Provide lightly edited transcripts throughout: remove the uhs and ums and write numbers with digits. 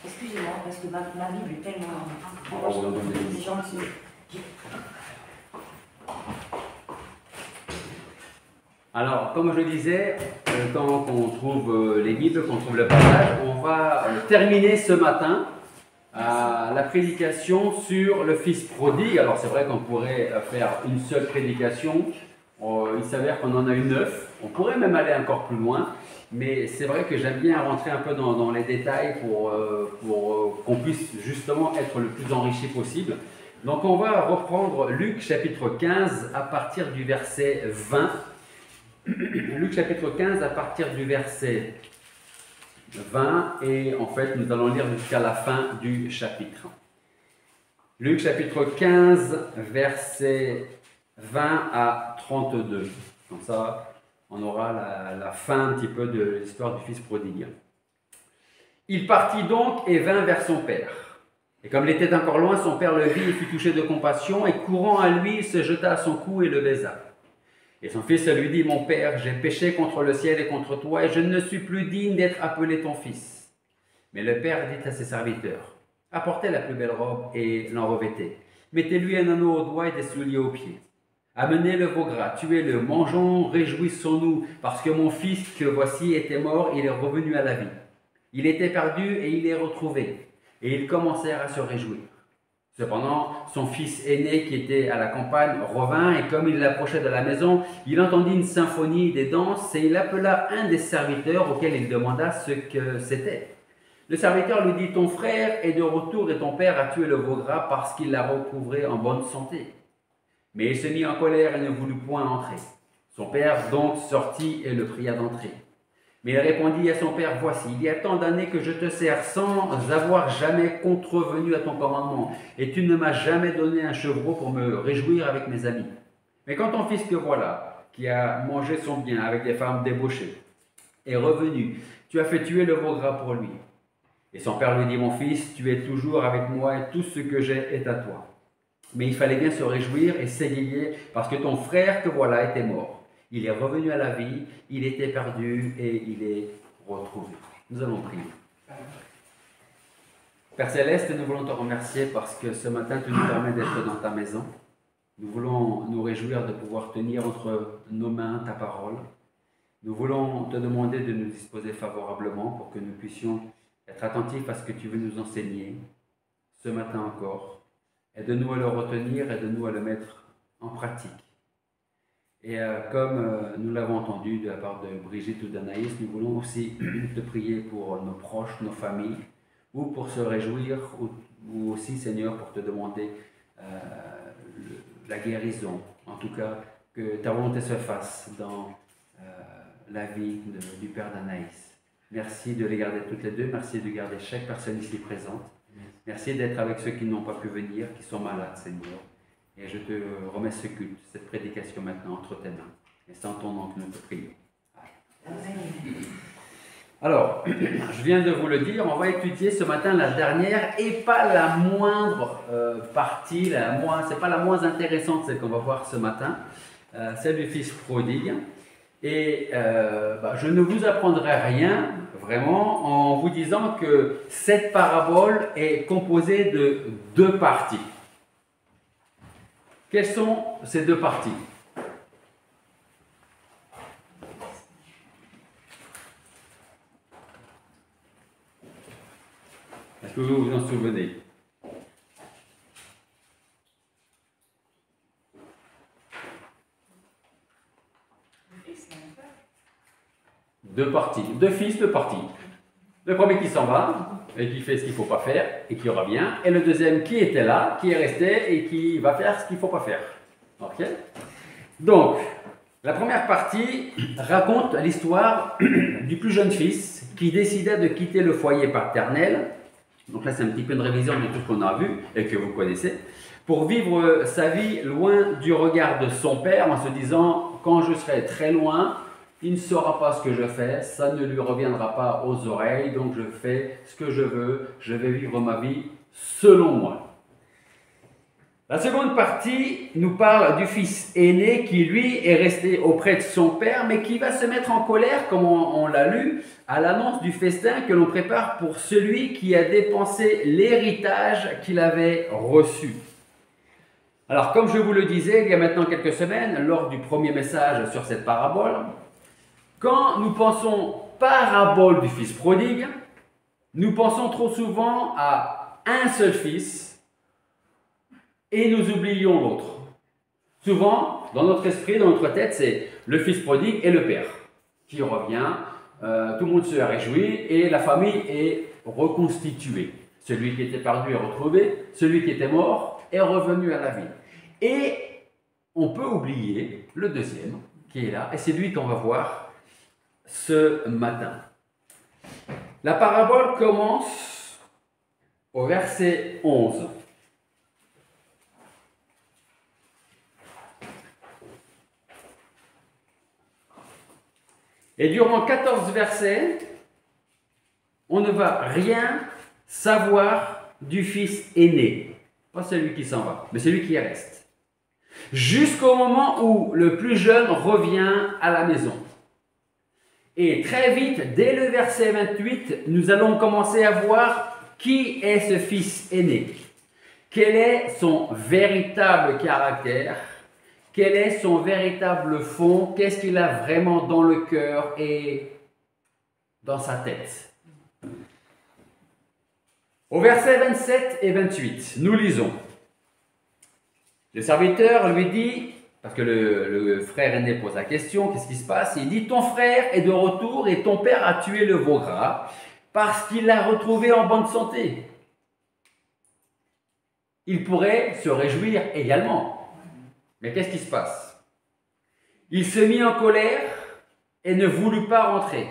Excusez-moi, parce que ma Bible est tellement gentille. Alors, comme je le disais, quand on trouve les Bibles, qu'on trouve le passage, on va terminer ce matin la prédication sur le Fils prodigue. Alors, c'est vrai qu'on pourrait faire une seule prédication. Il s'avère qu'on en a eu 9. On pourrait même aller encore plus loin. Mais c'est vrai que j'aime bien rentrer un peu dans les détails pour qu'on puisse justement être le plus enrichi possible. Donc, on va reprendre Luc chapitre 15 à partir du verset 20. Luc chapitre 15 à partir du verset 20 et en fait nous allons lire jusqu'à la fin du chapitre. Luc chapitre 15 verset 20 à 32. Comme ça on aura la fin un petit peu de l'histoire du fils prodigue. Il partit donc et vint vers son père. Et comme il était encore loin, son père le vit et fut touché de compassion et courant à lui, il se jeta à son cou et le baisa. Et son fils lui dit, « Mon père, j'ai péché contre le ciel et contre toi, et je ne suis plus digne d'être appelé ton fils. » Mais le père dit à ses serviteurs, « Apportez la plus belle robe et l'en revêtez. Mettez-lui un anneau au doigt et des souliers aux pieds. Amenez le veau gras, tuez-le, mangeons, réjouissons-nous, parce que mon fils que voici était mort, il est revenu à la vie. Il était perdu et il est retrouvé. » Et ils commencèrent à se réjouir. Cependant, son fils aîné qui était à la campagne revint et comme il l'approchait de la maison, il entendit une symphonie des danses et il appela un des serviteurs auquel il demanda ce que c'était. Le serviteur lui dit, « Ton frère est de retour et ton père a tué le veau gras parce qu'il l'a recouvré en bonne santé. » Mais il se mit en colère et ne voulut point entrer. Son père donc sortit et le pria d'entrer. Mais il répondit à son père, « Voici, il y a tant d'années que je te sers sans avoir jamais contrevenu à ton commandement, et tu ne m'as jamais donné un chevreau pour me réjouir avec mes amis. Mais quand ton fils que voilà, qui a mangé son bien avec des femmes débauchées, est revenu, tu as fait tuer le veau gras pour lui. » Et son père lui dit, « Mon fils, tu es toujours avec moi et tout ce que j'ai est à toi. » Mais il fallait bien se réjouir et s'égayer parce que ton frère que voilà était mort. Il est revenu à la vie, il était perdu et il est retrouvé. Nous allons prier. Père Céleste, nous voulons te remercier parce que ce matin, tu nous permets d'être dans ta maison. Nous voulons nous réjouir de pouvoir tenir entre nos mains ta parole. Nous voulons te demander de nous disposer favorablement pour que nous puissions être attentifs à ce que tu veux nous enseigner ce matin encore. Aide-nous à le retenir, aide-nous à le mettre en pratique. Et comme nous l'avons entendu de la part de Brigitte ou d'Anaïs, nous voulons aussi te prier pour nos proches, nos familles, ou pour se réjouir, ou aussi, Seigneur, pour te demander la guérison. En tout cas, que ta volonté se fasse dans la vie du Père d'Anaïs. Merci de les garder toutes les deux, merci de garder chaque personne ici présente. Merci d'être avec ceux qui n'ont pas pu venir, qui sont malades, Seigneur. Et je te remets ce culte, cette prédication maintenant entre tes mains. Et c'est en ton nom que nous te prions. Alors, je viens de vous le dire, on va étudier ce matin la dernière et pas la moindre partie, c'est pas la moins intéressante, celle qu'on va voir ce matin, celle du fils prodigue. Et je ne vous apprendrai rien, vraiment, en vous disant que cette parabole est composée de 2 parties. Quelles sont ces 2 parties? Est-ce que vous vous en souvenez? Deux parties, 2 fils, 2 parties. Le premier qui s'en va et qui fait ce qu'il ne faut pas faire et qui revient, et le deuxième qui était là, qui est resté et qui va faire ce qu'il ne faut pas faire. Ok? Donc, la première partie raconte l'histoire du plus jeune fils qui décida de quitter le foyer paternel. Donc là, c'est un petit peu une révision de tout ce qu'on a vu et que vous connaissez, pour vivre sa vie loin du regard de son père en se disant, quand je serai très loin, il ne saura pas ce que je fais, ça ne lui reviendra pas aux oreilles, donc je fais ce que je veux, je vais vivre ma vie selon moi. La seconde partie nous parle du fils aîné qui, lui, est resté auprès de son père, mais qui va se mettre en colère, comme on l'a lu, à l'annonce du festin que l'on prépare pour celui qui a dépensé l'héritage qu'il avait reçu. Alors, comme je vous le disais il y a maintenant quelques semaines, lors du premier message sur cette parabole, quand nous pensons parabole du fils prodigue, nous pensons trop souvent à un seul fils, et nous oublions l'autre. Souvent, dans notre esprit, dans notre tête, c'est le fils prodigue et le père qui revient, tout le monde se réjouit et la famille est reconstituée. Celui qui était perdu est retrouvé, celui qui était mort est revenu à la vie. Et on peut oublier le deuxième qui est là, et c'est lui qu'on va voir ce matin. La parabole commence au verset 11. Et durant 14 versets, on ne va rien savoir du fils aîné. Pas celui qui s'en va, mais celui qui reste. Jusqu'au moment où le plus jeune revient à la maison. Et très vite, dès le verset 28, nous allons commencer à voir qui est ce fils aîné. Quel est son véritable caractère? Quel est son véritable fond? Qu'est-ce qu'il a vraiment dans le cœur et dans sa tête? Au verset 27 et 28, nous lisons. Le serviteur lui dit, parce que le frère aîné pose la question, qu'est-ce qui se passe? Il dit, ton frère est de retour et ton père a tué le veau gras parce qu'il l'a retrouvé en bonne santé. Il pourrait se réjouir également. Mais qu'est-ce qui se passe? Il se mit en colère et ne voulut pas rentrer.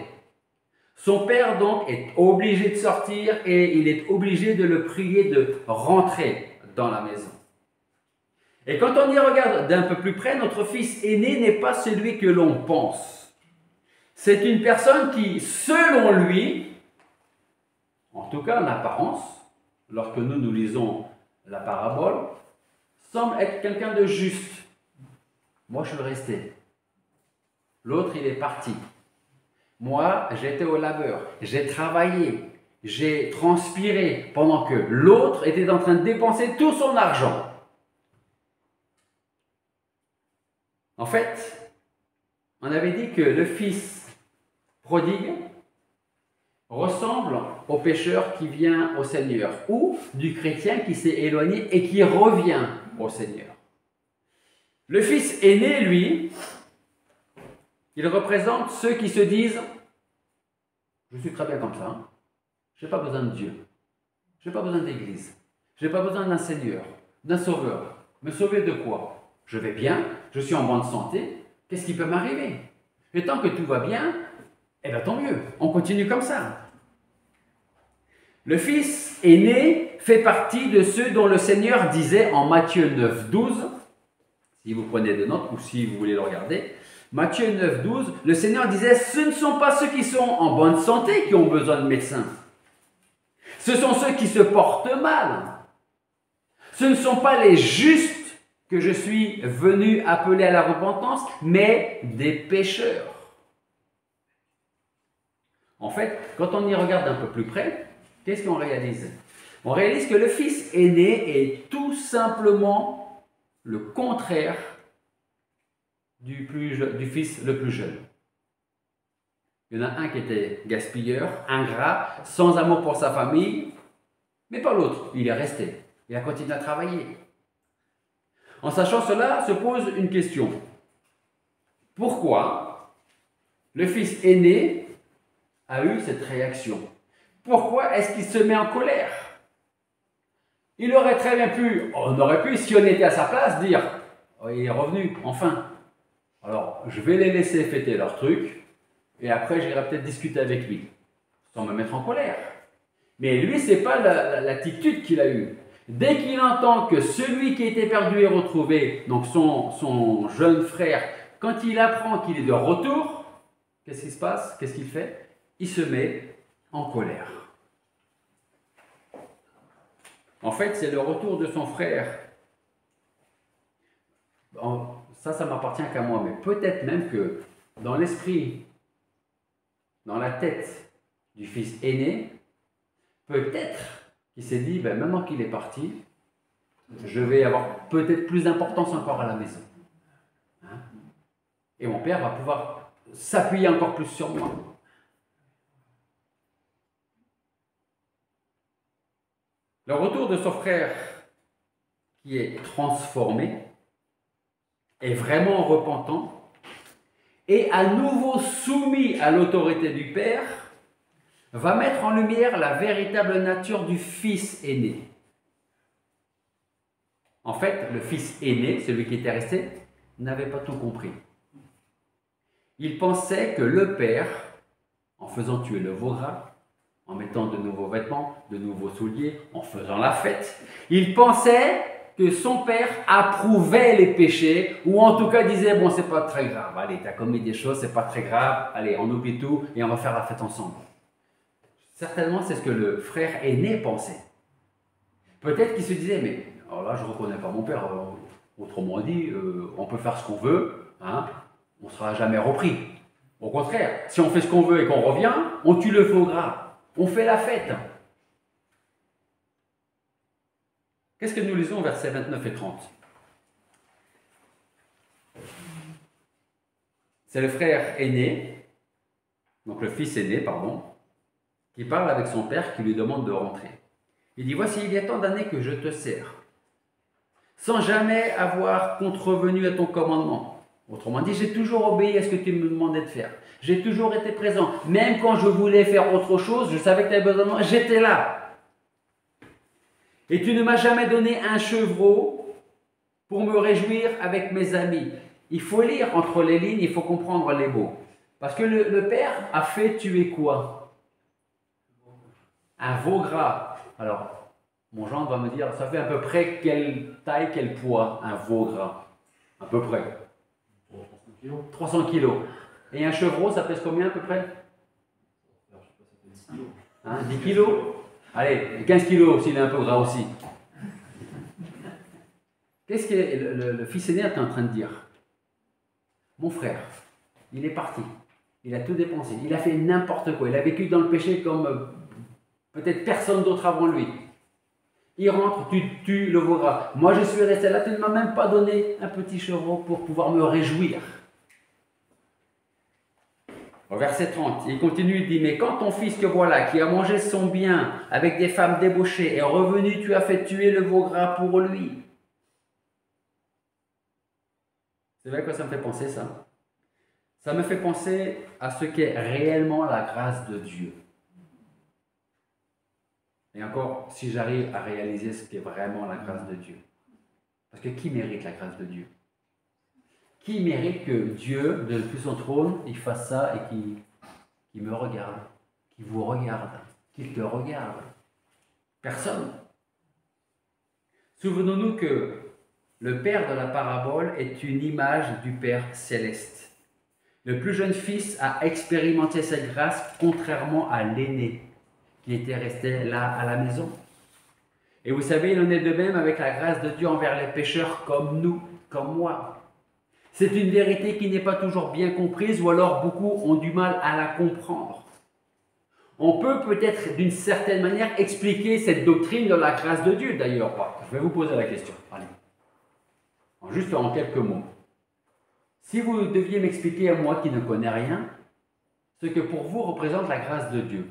Son père donc est obligé de sortir et il est obligé de le prier de rentrer dans la maison. Et quand on y regarde d'un peu plus près, notre fils aîné n'est pas celui que l'on pense. C'est une personne qui, selon lui, en tout cas en apparence, lorsque nous lisons la parabole, semble être quelqu'un de juste. Moi, je suis resté. L'autre, il est parti. Moi, j'étais au labeur. J'ai travaillé. J'ai transpiré pendant que l'autre était en train de dépenser tout son argent. En fait, on avait dit que le fils prodigue ressemble au pécheur qui vient au Seigneur ou du chrétien qui s'est éloigné et qui revient au Seigneur. Le fils aîné, lui, il représente ceux qui se disent « Je suis très bien comme ça, hein. Je n'ai pas besoin de Dieu, je n'ai pas besoin d'église, je n'ai pas besoin d'un Seigneur, d'un Sauveur. Me sauver de quoi? Je vais bien, je suis en bonne santé, qu'est-ce qui peut m'arriver? Et tant que tout va bien, eh bien tant mieux, on continue comme ça. » Le fils aîné fait partie de ceux dont le Seigneur disait en Matthieu 9, 12, si vous prenez des notes ou si vous voulez le regarder, Matthieu 9, 12, le Seigneur disait, ce ne sont pas ceux qui sont en bonne santé qui ont besoin de médecins. Ce sont ceux qui se portent mal. Ce ne sont pas les justes que je suis venu appeler à la repentance, mais des pécheurs. En fait, quand on y regarde un peu plus près, qu'est-ce qu'on réalise? On réalise que le fils aîné est tout simplement le contraire du fils le plus jeune. Il y en a un qui était gaspilleur, ingrat, sans amour pour sa famille, mais pas l'autre. Il est resté. Il a continué à travailler. En sachant cela, se pose une question. Pourquoi le fils aîné a eu cette réaction? Pourquoi est-ce qu'il se met en colère? Il aurait très bien pu, on aurait pu, si on était à sa place, dire oh, il est revenu, enfin. Alors, je vais les laisser fêter leur truc, et après, j'irai peut-être discuter avec lui, sans me mettre en colère. Mais lui, ce n'est pas l'attitude qu'il a eue. Dès qu'il entend que celui qui était perdu est retrouvé, donc son jeune frère, quand il apprend qu'il est de retour, qu'est-ce qui se passe? Qu'est-ce qu'il fait? Il se met en colère. En fait, c'est le retour de son frère ça m'appartient qu'à moi. Mais peut-être même que dans l'esprit, dans la tête du fils aîné, peut-être qu'il s'est dit, ben, maintenant qu'il est parti, je vais avoir peut-être plus d'importance encore à la maison. Hein? Et mon père va pouvoir s'appuyer encore plus sur moi. Le retour de son frère qui est transformé, est vraiment repentant, et à nouveau soumis à l'autorité du Père, va mettre en lumière la véritable nature du fils aîné. En fait, le fils aîné, celui qui était resté, n'avait pas tout compris. Il pensait que le père, en faisant tuer le veau gras, en mettant de nouveaux vêtements, de nouveaux souliers, en faisant la fête, il pensait que son père approuvait les péchés, ou en tout cas disait, bon, c'est pas très grave, allez, tu as commis des choses, c'est pas très grave, allez, on oublie tout et on va faire la fête ensemble. Certainement, c'est ce que le frère aîné pensait. Peut-être qu'il se disait, mais alors là, je ne reconnais pas mon père, autrement dit, on peut faire ce qu'on veut, hein, on ne sera jamais repris. Au contraire, si on fait ce qu'on veut et qu'on revient, on tue le veau gras, on fait la fête. Qu'est-ce que nous lisons, versets 29 et 30? C'est le frère aîné, donc le fils aîné, pardon, qui parle avec son père qui lui demande de rentrer. Il dit, voici, il y a tant d'années que je te sers, sans jamais avoir contrevenu à ton commandement. Autrement dit, j'ai toujours obéi à ce que tu me demandais de faire. J'ai toujours été présent. Même quand je voulais faire autre chose, je savais que tu avais besoin de moi, j'étais là. Et tu ne m'as jamais donné un chevreau pour me réjouir avec mes amis. Il faut lire entre les lignes, il faut comprendre les mots. Parce que le père a fait tuer quoi? Un veau gras. Alors, mon gendre va me dire, ça fait à peu près quelle taille, quel poids, un veau gras? À peu près. 300 kilos. Et un chevreau, ça pèse combien à peu près? 10 kilos? Allez, 15 kilos s'il est un peu gras aussi. Qu'est-ce que le fils aîné est en train de dire? Mon frère, il est parti. Il a tout dépensé. Il a fait n'importe quoi. Il a vécu dans le péché comme peut-être personne d'autre avant lui. Il rentre, tu tues le veau gras. Moi, je suis resté là. Tu ne m'as même pas donné un petit chevreau pour pouvoir me réjouir. Au verset 30, il continue, il dit, mais quand ton fils que voilà, qui a mangé son bien avec des femmes débauchées, est revenu, tu as fait tuer le veau gras pour lui. C'est vrai que ça me fait penser, ça? Ça me fait penser à ce qu'est réellement la grâce de Dieu. Et encore, si j'arrive à réaliser ce qu'est vraiment la grâce de Dieu. Parce que qui mérite la grâce de Dieu? Qui mérite que Dieu, depuis son trône, il fasse ça et qu'il me regarde, qu'il vous regarde, qu'il te regarde? Personne. Souvenons-nous que le père de la parabole est une image du Père céleste. Le plus jeune fils a expérimenté cette grâce contrairement à l'aîné qui était resté là à la maison. Et vous savez, il en est de même avec la grâce de Dieu envers les pécheurs comme nous, comme moi. C'est une vérité qui n'est pas toujours bien comprise ou alors beaucoup ont du mal à la comprendre. On peut peut-être d'une certaine manière expliquer cette doctrine de la grâce de Dieu d'ailleurs. Je vais vous poser la question. Allez. Juste en quelques mots. Si vous deviez m'expliquer à moi qui ne connais rien, ce que pour vous représente la grâce de Dieu,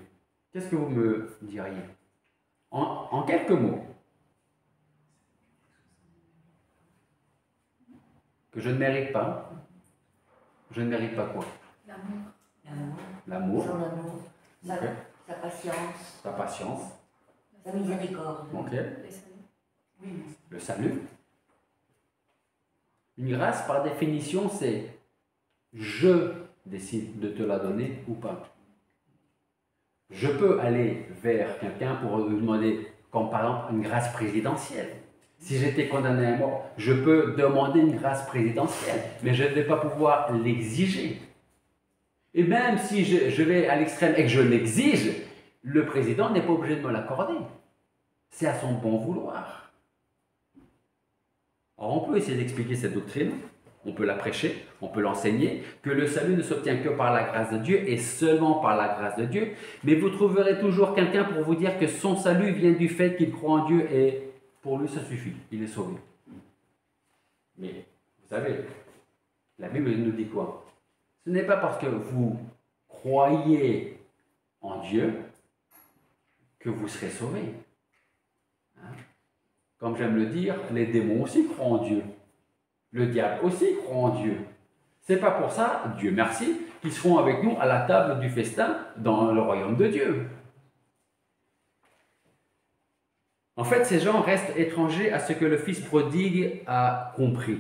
qu'est-ce que vous me diriez? En quelques mots. Que je ne mérite pas. Je ne mérite pas quoi? L'amour. L'amour. Son amour. Sa patience. Sa patience. Sa miséricorde. Ok. Oui. Le salut. Une grâce, par définition, c'est je décide de te la donner ou pas. Je peux aller vers quelqu'un pour lui demander, comme par exemple, une grâce présidentielle. Si j'étais condamné à mort, je peux demander une grâce présidentielle, mais je ne vais pas pouvoir l'exiger. Et même si je vais à l'extrême et que je l'exige, le président n'est pas obligé de me l'accorder. C'est à son bon vouloir. Alors on peut essayer d'expliquer cette doctrine on peut la prêcher, on peut l'enseigner, que le salut ne s'obtient que par la grâce de Dieu et seulement par la grâce de Dieu, mais vous trouverez toujours quelqu'un pour vous dire que son salut vient du fait qu'il croit en Dieu et pour lui ça suffit, il est sauvé. Mais vous savez, la Bible nous dit quoi? Ce n'est pas parce que vous croyez en Dieu que vous serez sauvés. Hein? Comme j'aime le dire, les démons aussi croient en Dieu. Le diable aussi croit en Dieu. C'est pas pour ça, Dieu merci, qu'ils seront avec nous à la table du festin dans le royaume de Dieu. En fait, ces gens restent étrangers à ce que le Fils prodigue a compris.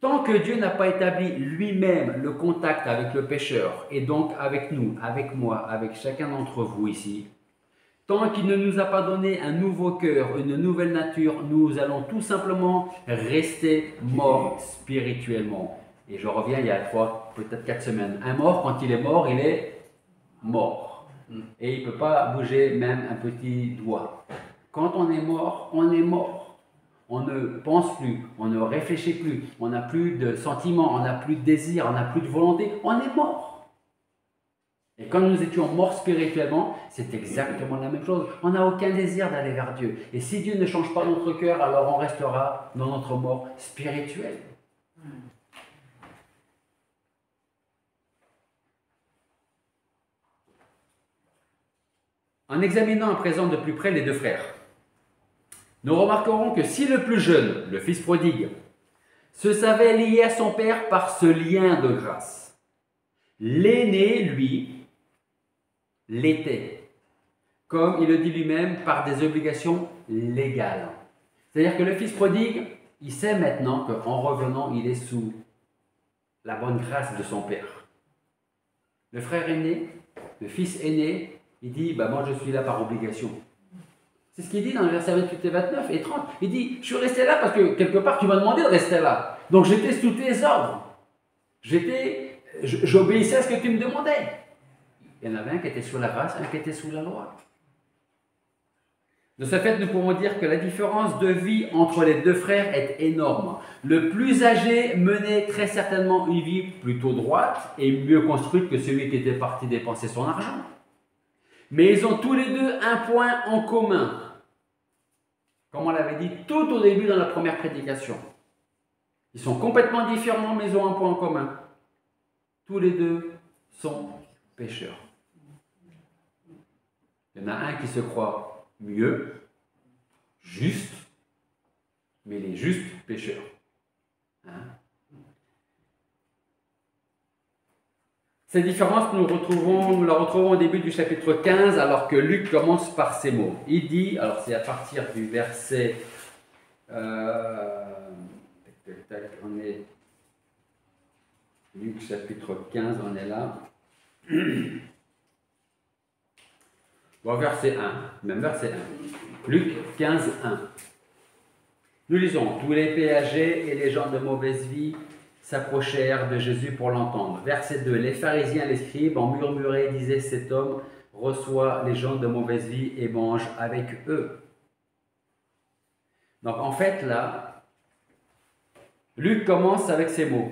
Tant que Dieu n'a pas établi lui-même le contact avec le pécheur, et donc avec nous, avec moi, avec chacun d'entre vous ici, tant qu'il ne nous a pas donné un nouveau cœur, une nouvelle nature, nous allons tout simplement rester morts spirituellement. Et je reviens il y a peut-être 4 semaines. Un mort, quand il est mort, il est mort. Et il ne peut pas bouger même un petit doigt. Quand on est mort, on est mort. On ne pense plus, on ne réfléchit plus, on n'a plus de sentiments, on n'a plus de désir, on n'a plus de volonté, on est mort. Et quand nous étions morts spirituellement, c'est exactement la même chose. On n'a aucun désir d'aller vers Dieu. Et si Dieu ne change pas notre cœur, alors on restera dans notre mort spirituelle. En examinant à présent de plus près les deux frères, nous remarquerons que si le plus jeune, le fils prodigue, se savait lié à son père par ce lien de grâce, l'aîné, lui, l'était, comme il le dit lui-même, par des obligations légales. C'est-à-dire que le fils prodigue, il sait maintenant qu'en revenant, il est sous la bonne grâce de son père. Le frère aîné, le fils aîné, il dit, moi je suis là par obligation. C'est ce qu'il dit dans les versets 28 et 29 et 30. Il dit, je suis resté là parce que quelque part tu m'as demandé de rester là. Donc j'étais sous tes ordres. J'obéissais à ce que tu me demandais. Il y en avait un qui était sous la grâce, un qui était sous la loi. De ce fait, nous pouvons dire que la différence de vie entre les deux frères est énorme. Le plus âgé menait très certainement une vie plutôt droite et mieux construite que celui qui était parti dépenser son argent. Mais ils ont tous les deux un point en commun. Comme on l'avait dit tout au début dans la première prédication. Ils sont complètement différents, mais ils ont un point en commun. Tous les deux sont pécheurs. Il y en a un qui se croit mieux, juste, mais il est juste pécheur. Cette différence, nous la retrouvons au début du chapitre 15, alors que Luc commence par ces mots. Il dit, alors c'est à partir du verset, on est Luc chapitre 15, on est là. Bon, verset 1, même verset 1. Luc 15, 1. Nous lisons, tous les péagers et les gens de mauvaise vie s'approchèrent de Jésus pour l'entendre. Verset 2. Les pharisiens, les scribes en murmuraient, disaient, cet homme reçoit les gens de mauvaise vie et mange avec eux. Donc en fait là, Luc commence avec ces mots.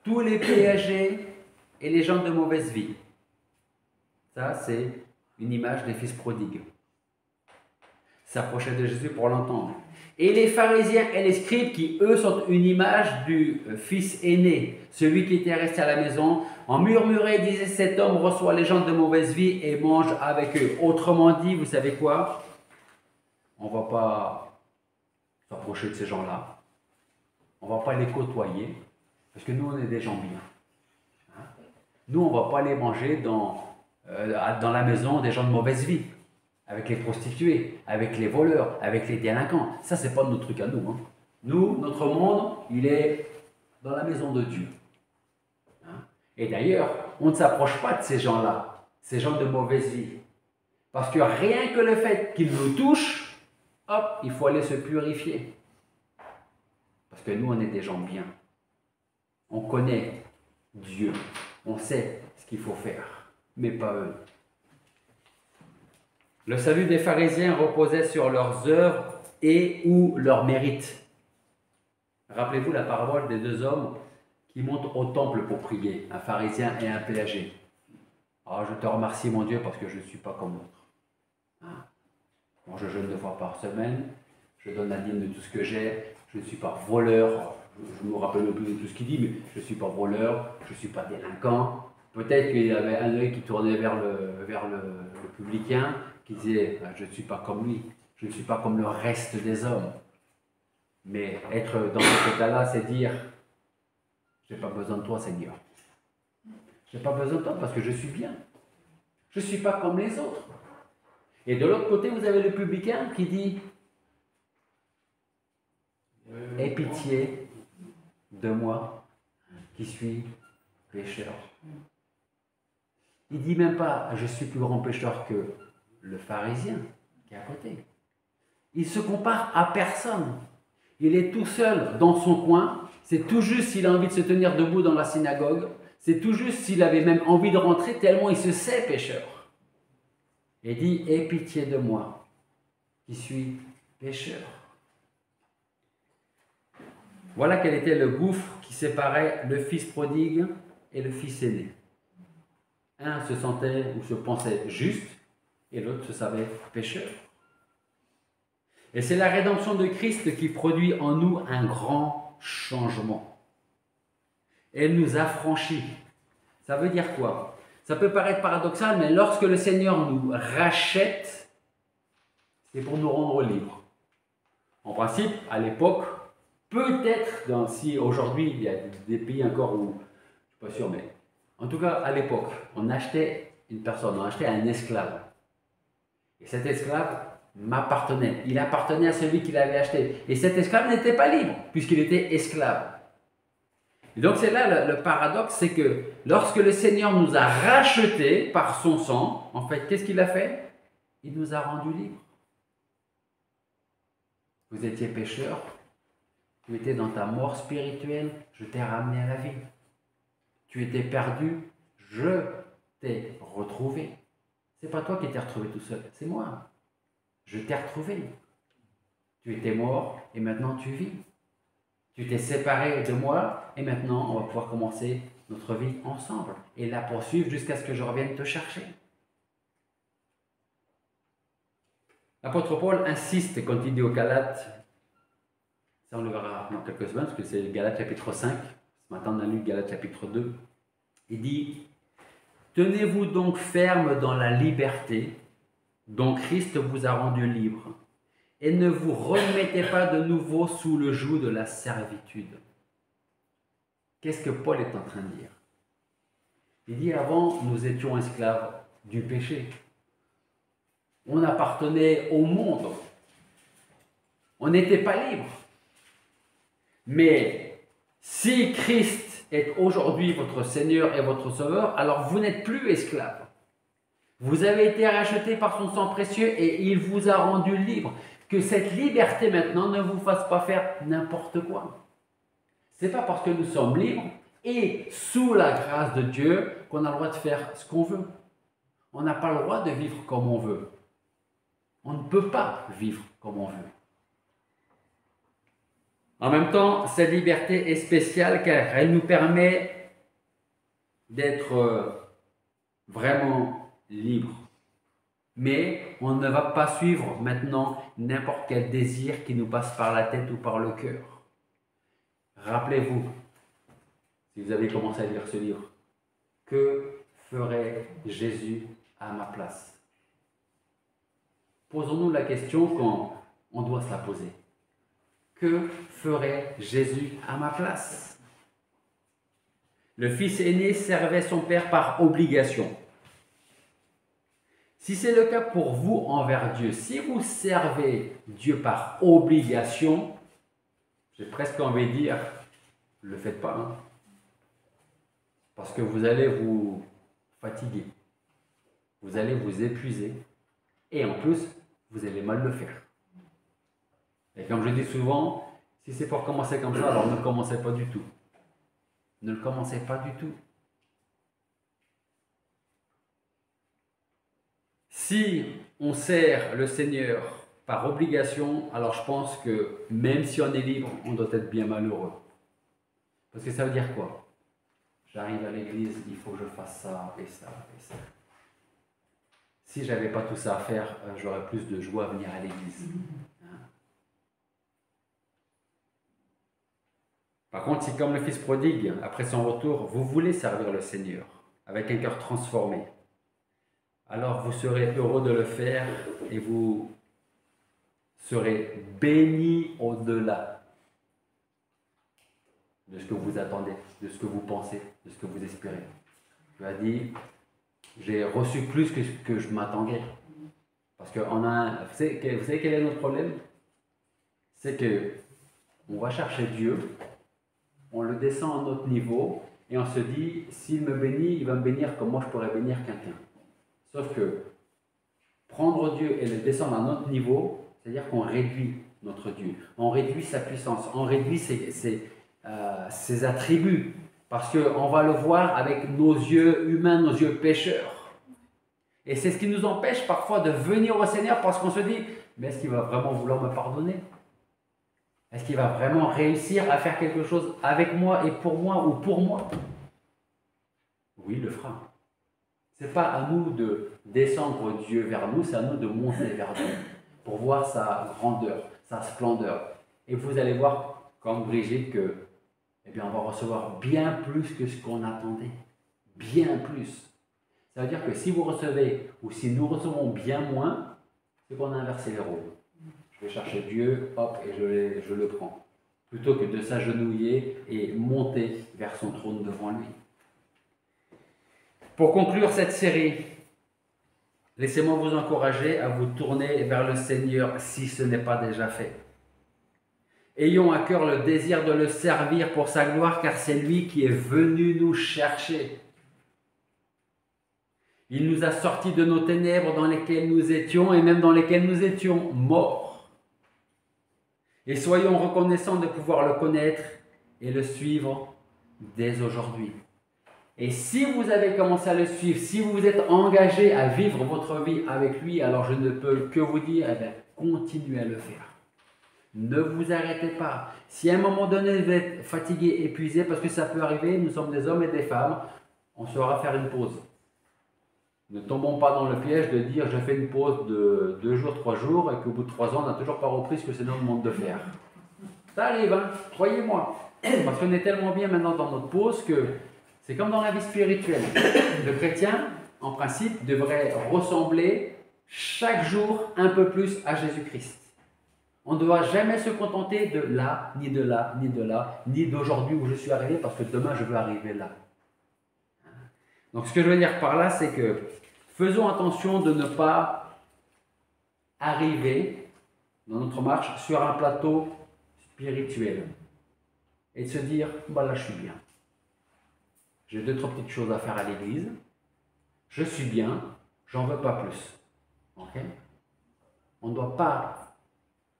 Tous les péagers et les gens de mauvaise vie. Ça c'est une image des fils prodigues. S'approchaient de Jésus pour l'entendre. Et les pharisiens et les scribes qui, eux, sont une image du fils aîné, celui qui était resté à la maison, en murmuraient, disaient, cet homme reçoit les gens de mauvaise vie et mange avec eux. Autrement dit, vous savez quoi? On ne va pas s'approcher de ces gens-là. On ne va pas les côtoyer, parce que nous, on est des gens bien. Nous, on ne va pas aller manger dans la maison des gens de mauvaise vie. Avec les prostituées, avec les voleurs, avec les délinquants. Ça, ce n'est pas notre truc à nous. Nous, notre monde, il est dans la maison de Dieu. Et d'ailleurs, on ne s'approche pas de ces gens-là, ces gens de mauvaise vie. Parce que rien que le fait qu'ils nous touchent, hop, il faut aller se purifier. Parce que nous, on est des gens bien. On connaît Dieu. On sait ce qu'il faut faire, mais pas eux. Le salut des pharisiens reposait sur leurs œuvres et ou leurs mérites. Rappelez-vous la parabole des deux hommes qui montent au temple pour prier, un pharisien et un pélagier. Ah, je te remercie mon Dieu parce que je ne suis pas comme l'autre. Ah. Moi, je jeûne 2 fois par semaine, je donne la dîme de tout ce que j'ai, je ne suis pas voleur, je ne me rappelle plus de tout ce qu'il dit, mais je ne suis pas voleur, je ne suis pas délinquant. Peut-être qu'il y avait un œil qui tournait vers le publicain, qui disait je ne suis pas comme lui, je ne suis pas comme le reste des hommes. Mais être dans cet état-là, c'est dire je n'ai pas besoin de toi, Seigneur. Je n'ai pas besoin de toi parce que je suis bien. Je ne suis pas comme les autres. Et de l'autre côté, vous avez le publicain qui dit aie pitié de moi qui suis pécheur. Il dit même pas je suis plus grand pécheur que le pharisien qui est à côté. Il se compare à personne. Il est tout seul dans son coin. C'est tout juste s'il a envie de se tenir debout dans la synagogue. C'est tout juste s'il avait même envie de rentrer tellement il se sait pécheur. Et dit aie pitié de moi qui suis pécheur. Voilà quel était le gouffre qui séparait le fils prodigue et le fils aîné. Un se sentait ou se pensait juste et l'autre se savait pécheur. Et c'est la rédemption de Christ qui produit en nous un grand changement. Elle nous affranchit. Ça veut dire quoi? Ça peut paraître paradoxal, mais lorsque le Seigneur nous rachète, c'est pour nous rendre libres. En principe, à l'époque, peut-être, si aujourd'hui il y a des pays encore où, je ne suis pas sûr, mais en tout cas à l'époque, on achetait une personne, on achetait un esclave. Et cet esclave m'appartenait. Il appartenait à celui qui l'avait acheté. Et cet esclave n'était pas libre, puisqu'il était esclave. Et donc c'est là le paradoxe, c'est que lorsque le Seigneur nous a rachetés par son sang, en fait, qu'est-ce qu'il a fait? Il nous a rendus libres. Vous étiez pécheur, tu étais dans ta mort spirituelle, je t'ai ramené à la vie. Tu étais perdu, je t'ai retrouvé. C'est pas toi qui t'es retrouvé tout seul, c'est moi. Je t'ai retrouvé. Tu étais mort et maintenant tu vis. Tu t'es séparé de moi et maintenant on va pouvoir commencer notre vie ensemble et la poursuivre jusqu'à ce que je revienne te chercher. L'apôtre Paul insiste quand il dit aux Galates, ça on le verra dans quelques semaines parce que c'est Galates chapitre 5, ce matin on a lu Galates chapitre 2, il dit « Tenez-vous donc ferme dans la liberté dont Christ vous a rendu libre. Et ne vous remettez pas de nouveau sous le joug de la servitude. » Qu'est-ce que Paul est en train de dire? Il dit avant, nous étions esclaves du péché. On appartenait au monde. On n'était pas libre. Mais si Christ est aujourd'hui votre Seigneur et votre Sauveur, alors vous n'êtes plus esclaves. Vous avez été rachetés par son sang précieux et il vous a rendu libre. Que cette liberté maintenant ne vous fasse pas faire n'importe quoi. Ce n'est pas parce que nous sommes libres et sous la grâce de Dieu qu'on a le droit de faire ce qu'on veut. On n'a pas le droit de vivre comme on veut. On ne peut pas vivre comme on veut. En même temps, cette liberté est spéciale car elle nous permet d'être vraiment libres. Mais on ne va pas suivre maintenant n'importe quel désir qui nous passe par la tête ou par le cœur. Rappelez-vous, si vous avez commencé à lire ce livre, que ferait Jésus à ma place? Posons-nous la question quand on doit se la poser. Que ferait Jésus à ma place? Le fils aîné servait son père par obligation. Si c'est le cas pour vous envers Dieu, si vous servez Dieu par obligation, j'ai presque envie de dire, ne le faites pas, hein, parce que vous allez vous fatiguer, vous allez vous épuiser, et en plus, vous allez mal le faire. Et comme je dis souvent, si c'est pour commencer comme ça, alors ne commencez pas du tout. Ne le commencez pas du tout. Si on sert le Seigneur par obligation, alors je pense que même si on est libre, on doit être bien malheureux. Parce que ça veut dire quoi? J'arrive à l'église, il faut que je fasse ça et ça et ça. Si j'avais pas tout ça à faire, j'aurais plus de joie à venir à l'église. Par contre, si comme le fils prodigue, après son retour, vous voulez servir le Seigneur avec un cœur transformé, alors vous serez heureux de le faire et vous serez bénis au-delà de ce que vous attendez, de ce que vous pensez, de ce que vous espérez. Tu as dit, j'ai reçu plus que ce que je m'attendais. Parce que vous savez quel est notre problème? C'est que on va chercher Dieu, on le descend à notre niveau et on se dit, s'il me bénit, il va me bénir comme moi je pourrais bénir quelqu'un. Sauf que prendre Dieu et le descendre à notre niveau, c'est-à-dire qu'on réduit notre Dieu, on réduit sa puissance, on réduit ses attributs, parce qu'on va le voir avec nos yeux humains, nos yeux pécheurs. Et c'est ce qui nous empêche parfois de venir au Seigneur, parce qu'on se dit, mais est-ce qu'il va vraiment vouloir me pardonner? Est-ce qu'il va vraiment réussir à faire quelque chose avec moi et pour moi ou pour moi? Oui, il le fera. Ce n'est pas à nous de descendre Dieu vers nous, c'est à nous de monter vers Dieu pour voir sa grandeur, sa splendeur. Et vous allez voir, comme Brigitte, que eh bien, on va recevoir bien plus que ce qu'on attendait. Bien plus. Ça veut dire que si vous recevez, ou si nous recevons bien moins, c'est qu'on a inversé les rôles. Je vais chercher Dieu, hop, et je le prends. Plutôt que de s'agenouiller et monter vers son trône devant lui. Pour conclure cette série, laissez-moi vous encourager à vous tourner vers le Seigneur si ce n'est pas déjà fait. Ayons à cœur le désir de le servir pour sa gloire, car c'est lui qui est venu nous chercher. Il nous a sortis de nos ténèbres dans lesquelles nous étions et même dans lesquelles nous étions morts. Et soyons reconnaissants de pouvoir le connaître et le suivre dès aujourd'hui. Et si vous avez commencé à le suivre, si vous vous êtes engagé à vivre votre vie avec lui, alors je ne peux que vous dire, eh bien, continuez à le faire. Ne vous arrêtez pas. Si à un moment donné vous êtes fatigué, épuisé, parce que ça peut arriver, nous sommes des hommes et des femmes, on saura faire une pause. Ne tombons pas dans le piège de dire je fais une pause de 2 jours, 3 jours, et qu'au bout de 3 ans, on n'a toujours pas repris ce que c'est notre monde de faire. Ça arrive, hein, croyez-moi. Parce qu'on est tellement bien maintenant dans notre pause que c'est comme dans la vie spirituelle. Le chrétien, en principe, devrait ressembler chaque jour un peu plus à Jésus-Christ. On ne doit jamais se contenter de là, ni de là, ni de là, ni d'aujourd'hui où je suis arrivé, parce que demain je veux arriver là. Donc ce que je veux dire par là, c'est que faisons attention de ne pas arriver dans notre marche sur un plateau spirituel et de se dire, bah là je suis bien. J'ai 2-3 petites choses à faire à l'église, je suis bien, j'en veux pas plus. Okay? On ne doit pas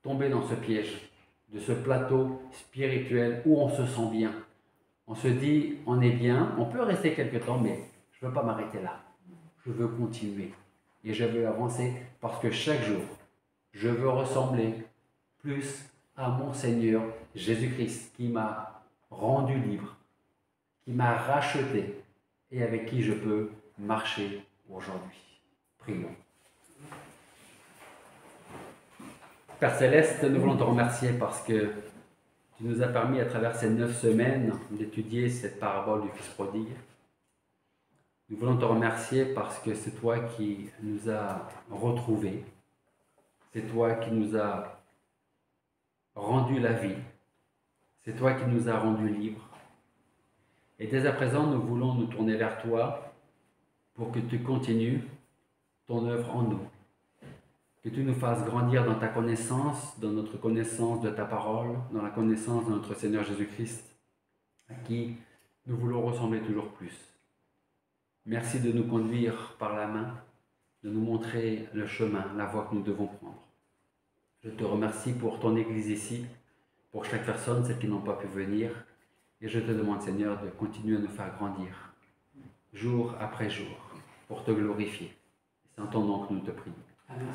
tomber dans ce piège de ce plateau spirituel où on se sent bien. On se dit, on est bien, on peut rester quelque temps, mais je ne veux pas m'arrêter là. Je veux continuer et je veux avancer parce que chaque jour, je veux ressembler plus à mon Seigneur Jésus-Christ qui m'a rendu libre, qui m'a racheté et avec qui je peux marcher aujourd'hui. Prions. Père Céleste, nous voulons te remercier parce que tu nous as permis à travers ces 9 semaines d'étudier cette parabole du Fils prodigue. Nous voulons te remercier parce que c'est toi qui nous as retrouvés, c'est toi qui nous as rendu la vie, c'est toi qui nous as rendus libres. Et dès à présent, nous voulons nous tourner vers toi pour que tu continues ton œuvre en nous. Que tu nous fasses grandir dans ta connaissance, dans notre connaissance de ta parole, dans la connaissance de notre Seigneur Jésus-Christ, à qui nous voulons ressembler toujours plus. Merci de nous conduire par la main, de nous montrer le chemin, la voie que nous devons prendre. Je te remercie pour ton Église ici, pour chaque personne, celles qui n'ont pas pu venir, et je te demande, Seigneur, de continuer à nous faire grandir, jour après jour, pour te glorifier. C'est en ton nom que nous te prions. Amen.